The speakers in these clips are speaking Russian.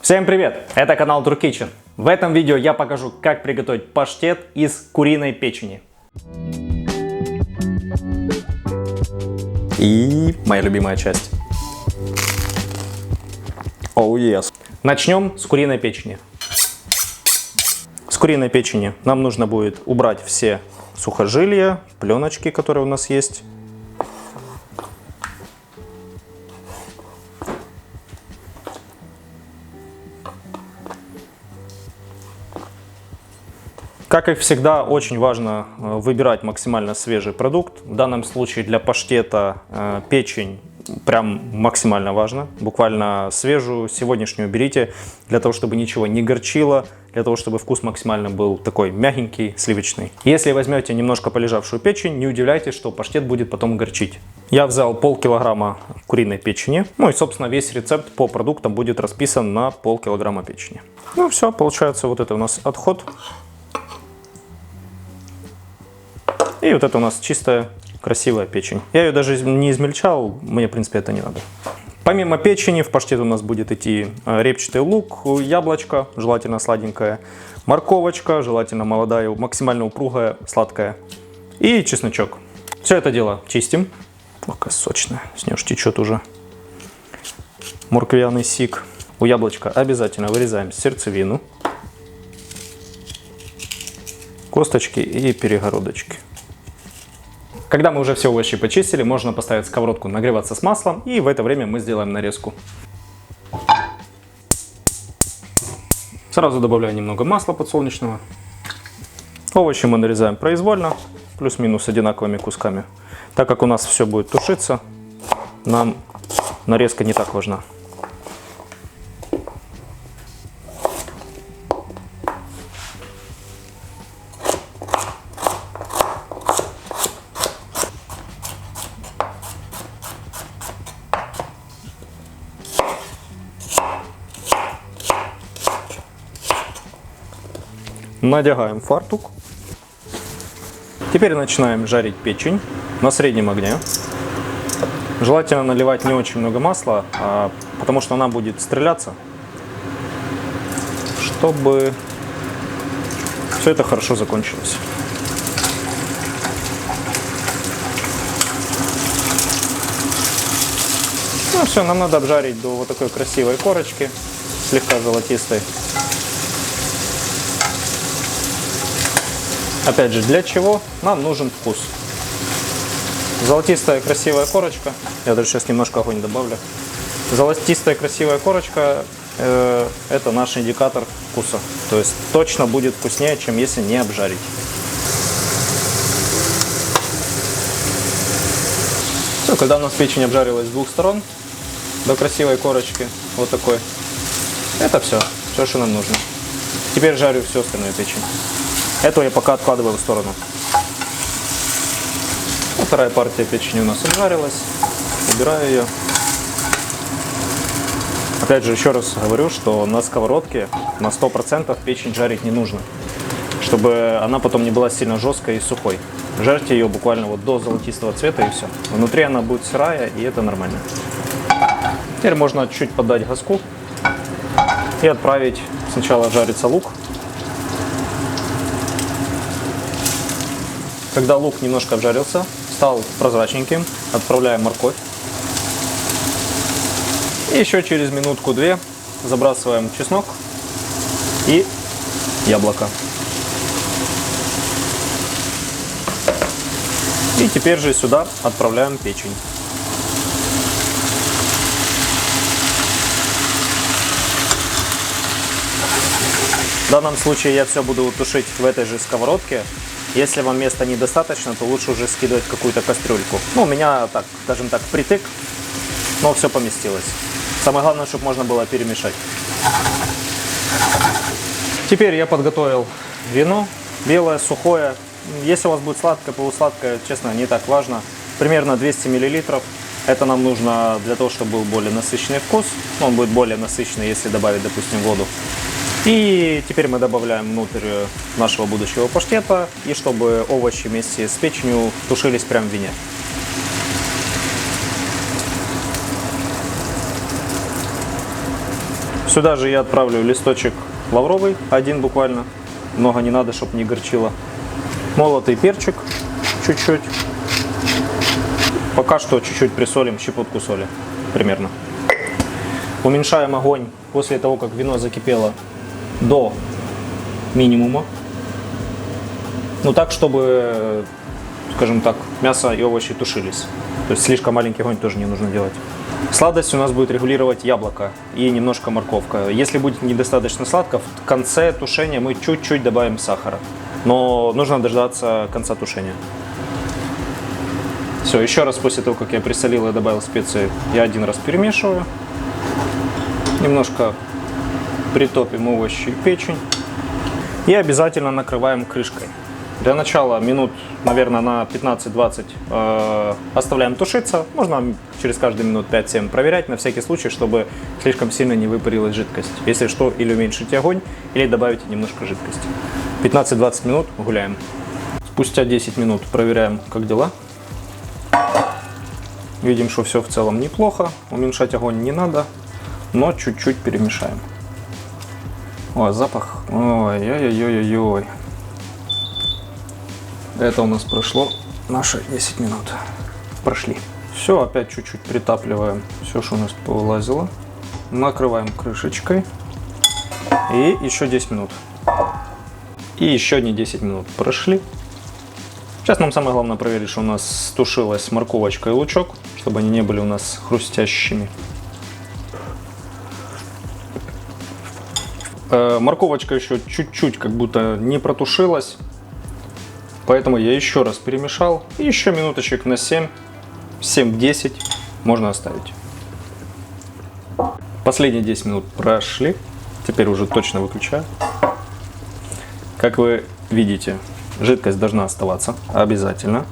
Всем привет! Это канал True Kitchen. В этом видео я покажу, как приготовить паштет из куриной печени. И моя любимая часть. Oh yes. Начнем с куриной печени. С куриной печени нам нужно будет убрать все сухожилия, пленочки, которые у нас есть. Как и всегда, очень важно выбирать максимально свежий продукт. В данном случае для паштета печень прям максимально важно. Буквально свежую, сегодняшнюю берите, для того, чтобы ничего не горчило, для того, чтобы вкус максимально был такой мягенький, сливочный. Если возьмете немножко полежавшую печень, не удивляйтесь, что паштет будет потом горчить. Я взял полкилограмма куриной печени. Ну и, собственно, весь рецепт по продуктам будет расписан на полкилограмма печени. Ну все, получается, вот это у нас отход. И вот это у нас чистая, красивая печень. Я ее даже не измельчал, мне, в принципе, это не надо. Помимо печени в паштет у нас будет идти репчатый лук, яблочко, желательно сладенькое, морковочка, желательно молодая, максимально упругая, сладкая, и чесночок. Все это дело чистим. Ох, какая сочная, с нее течет уже морквяный сик. У яблочка обязательно вырезаем сердцевину, косточки и перегородочки. Когда мы уже все овощи почистили, можно поставить сковородку нагреваться с маслом, и в это время мы сделаем нарезку. Сразу добавляю немного масла подсолнечного. Овощи мы нарезаем произвольно, плюс-минус одинаковыми кусками. Так как у нас все будет тушиться, нам нарезка не так важна. Надягаем фартук. Теперь начинаем жарить печень на среднем огне. Желательно наливать не очень много масла, потому что она будет стреляться, чтобы все это хорошо закончилось. Ну все, нам надо обжарить до вот такой красивой корочки, слегка золотистой. Опять же, для чего нам нужен вкус? Золотистая красивая корочка. Я даже сейчас немножко огонь добавлю. Золотистая красивая корочка это наш индикатор вкуса. То есть точно будет вкуснее, чем если не обжарить. Все, когда у нас печень обжарилась с двух сторон до красивой корочки, вот такой, это все, что нам нужно. Теперь жарю всю остальную печень. Эту я пока откладываю в сторону. Вторая партия печени у нас обжарилась. Убираю ее. Опять же, еще раз говорю, что на сковородке на 100% печень жарить не нужно, чтобы она потом не была сильно жесткой и сухой. Жарьте ее буквально вот до золотистого цвета и все. Внутри она будет сырая, и это нормально. Теперь можно чуть поддать газку и отправить сначала жариться лук. Когда лук немножко обжарился, стал прозрачненьким, отправляем морковь. И еще через минутку-две забрасываем чеснок и яблоко. И теперь же сюда отправляем печень. В данном случае я все буду тушить в этой же сковородке. Если вам места недостаточно, то лучше уже скидывать в какую-то кастрюльку. Ну, у меня, так, скажем так, впритык, но все поместилось. Самое главное, чтобы можно было перемешать. Теперь я подготовил вино, белое, сухое. Если у вас будет сладкое, полусладкое, честно, не так важно. Примерно 200 мл. Это нам нужно для того, чтобы был более насыщенный вкус. Он будет более насыщенный, если добавить, допустим, воду. И теперь мы добавляем внутрь нашего будущего паштета, и чтобы овощи вместе с печенью тушились прямо в вине. Сюда же я отправлю листочек лавровый, один буквально. Много не надо, чтобы не горчило. Молотый перчик чуть-чуть. Пока что чуть-чуть присолим, щепотку соли примерно. Уменьшаем огонь после того, как вино закипело, до минимума. Ну так, чтобы, скажем так, мясо и овощи тушились. То есть слишком маленький огонь тоже не нужно делать. Сладость у нас будет регулировать яблоко и немножко морковка. Если будет недостаточно сладко, в конце тушения мы чуть-чуть добавим сахара. Но нужно дождаться конца тушения. Все, еще раз после того, как я присолил и добавил специи, я один раз перемешиваю. Немножко притопим овощи и печень. И обязательно накрываем крышкой. Для начала минут, наверное, на 15-20 оставляем тушиться. Можно через каждые минут 5-7 проверять, на всякий случай, чтобы слишком сильно не выпарилась жидкость. Если что, или уменьшите огонь, или добавите немножко жидкости. 15-20 минут гуляем. Спустя 10 минут проверяем, как дела. Видим, что все в целом неплохо. Уменьшать огонь не надо, но чуть-чуть перемешаем. О, запах. Ой-ой-ой-ой-ой. Это у нас прошло наши 10 минут. Прошли. Все, опять чуть-чуть притапливаем все, что у нас повылазило. Накрываем крышечкой. И еще 10 минут. И еще одни 10 минут прошли. Сейчас нам самое главное проверить, что у нас стушилась морковочка и лучок, чтобы они не были у нас хрустящими. Морковочка еще чуть-чуть как будто не протушилась. Поэтому я еще раз перемешал. И еще минуточек на 7-10 можно оставить. Последние 10 минут прошли. Теперь уже точно выключаю. Как вы видите, жидкость должна оставаться обязательно.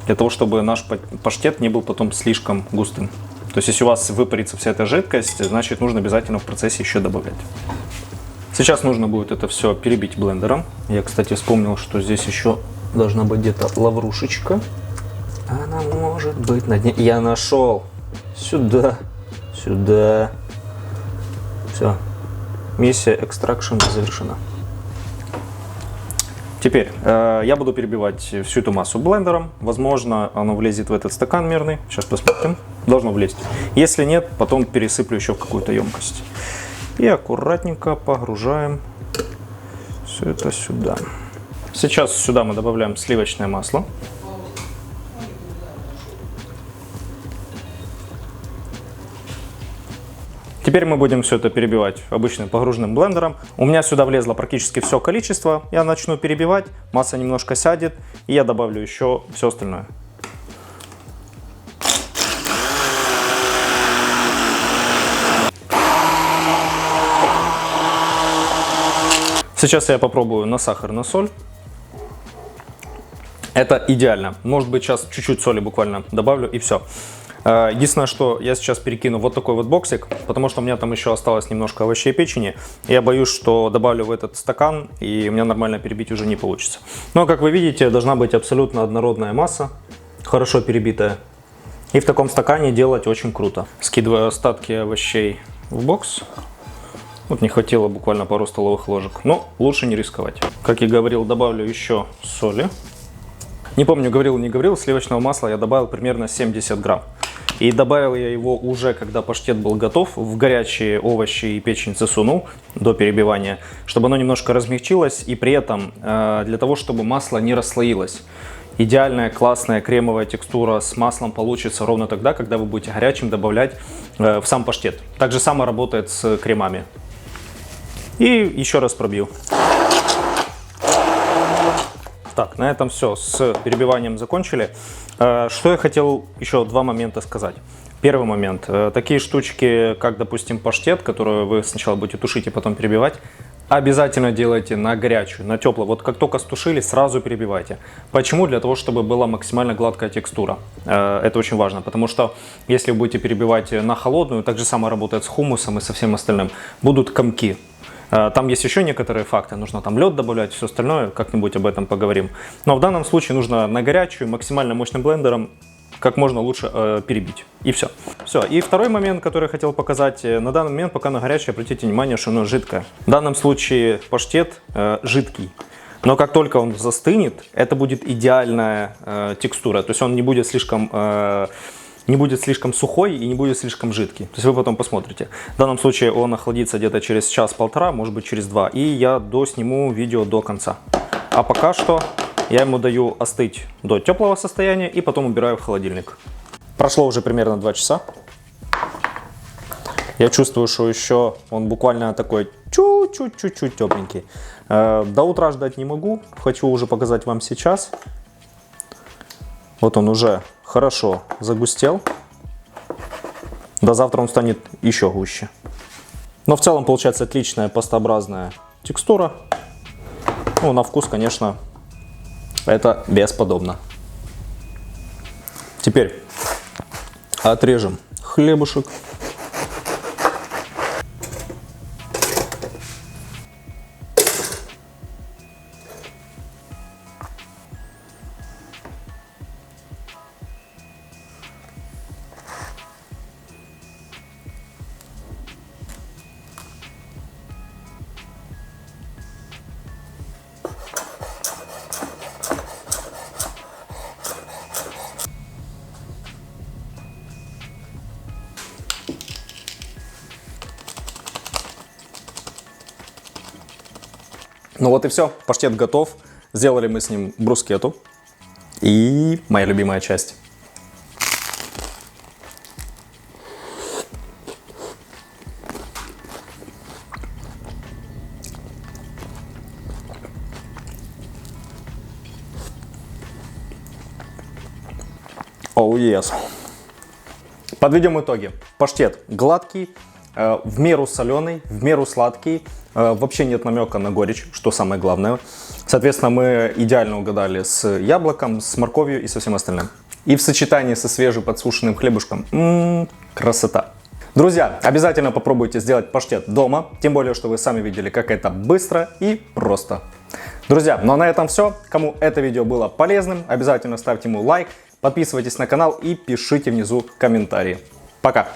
Для того, чтобы наш паштет не был потом слишком густым. То есть, если у вас выпарится вся эта жидкость, значит, нужно обязательно в процессе еще добавлять. Сейчас нужно будет это все перебить блендером. Я, кстати, вспомнил, что здесь еще должна быть где-то лаврушечка. Она может быть на дне. Я нашел. Сюда. Сюда. Все. Миссия экстракшн завершена. Теперь я буду перебивать всю эту массу блендером. Возможно, оно влезет в этот стакан мерный. Сейчас посмотрим. Должно влезть. Если нет, потом пересыплю еще в какую-то емкость. И аккуратненько погружаем все это сюда. Сейчас сюда мы добавляем сливочное масло. Теперь мы будем все это перебивать обычным погруженным блендером. У меня сюда влезло практически все количество. Я начну перебивать, масса немножко сядет, и я добавлю еще все остальное. Сейчас я попробую на сахар, на соль. Это идеально. Может быть, сейчас чуть-чуть соли буквально добавлю и все. Единственное, что я сейчас перекину вот такой вот боксик, потому что у меня там еще осталось немножко овощей и печени. Я боюсь, что добавлю в этот стакан, и у меня нормально перебить уже не получится. Но, как вы видите, должна быть абсолютно однородная масса, хорошо перебитая. И в таком стакане делать очень круто. Скидываю остатки овощей в бокс. Вот не хватило буквально пару столовых ложек, но лучше не рисковать. Как я говорил, добавлю еще соли. Не помню, говорил, не говорил, сливочного масла я добавил примерно 70 грамм. И добавил я его уже, когда паштет был готов, в горячие овощи и печень засунул до перебивания, чтобы оно немножко размягчилось, и при этом для того, чтобы масло не расслоилось. Идеальная, классная кремовая текстура с маслом получится ровно тогда, когда вы будете горячим добавлять в сам паштет. Так же самое работает с кремами. И еще раз пробью. Так, на этом все, с перебиванием закончили. Что я хотел еще два момента сказать. Первый момент. Такие штучки, как, допустим, паштет, который вы сначала будете тушить и потом перебивать, обязательно делайте на горячую, на теплую. Вот как только стушили, сразу перебивайте. Почему? Для того, чтобы была максимально гладкая текстура. Это очень важно, потому что если вы будете перебивать на холодную, так же самое работает с хумусом и со всем остальным. Будут комки. Там есть еще некоторые факты, нужно там лед добавлять, все остальное, как-нибудь об этом поговорим. Но в данном случае нужно на горячую, максимально мощным блендером как можно лучше перебить. И все. Все. И второй момент, который я хотел показать. На данный момент, пока оно горячее, обратите внимание, что оно жидкое. В данном случае паштет жидкий. Но как только он застынет, это будет идеальная текстура. То есть он не будет слишком сухой и не будет слишком жидкий. То есть вы потом посмотрите. В данном случае он охладится где-то через час-полтора, может быть через 2. И я досниму видео до конца. А пока что я ему даю остыть до теплого состояния и потом убираю в холодильник. Прошло уже примерно 2 часа. Я чувствую, что еще он буквально такой чуть-чуть тепленький. До утра ждать не могу. Хочу уже показать вам сейчас. Вот он уже хорошо загустел. До завтра он станет еще гуще. Но в целом получается отличная пастообразная текстура. Ну, на вкус, конечно, это бесподобно. Теперь отрежем хлебушек. Ну вот и все, паштет готов. Сделали мы с ним брускетту. И моя любимая часть. Oh yes. Подведем итоги. Паштет гладкий, в меру соленый, в меру сладкий. Вообще нет намека на горечь, что самое главное. Соответственно, мы идеально угадали с яблоком, с морковью и со всем остальным. И в сочетании со свежеподсушенным хлебушком. Красота. Друзья, обязательно попробуйте сделать паштет дома. Тем более, что вы сами видели, как это быстро и просто. Друзья, ну а на этом все. Кому это видео было полезным, обязательно ставьте ему лайк, подписывайтесь на канал и пишите внизу комментарии. Пока!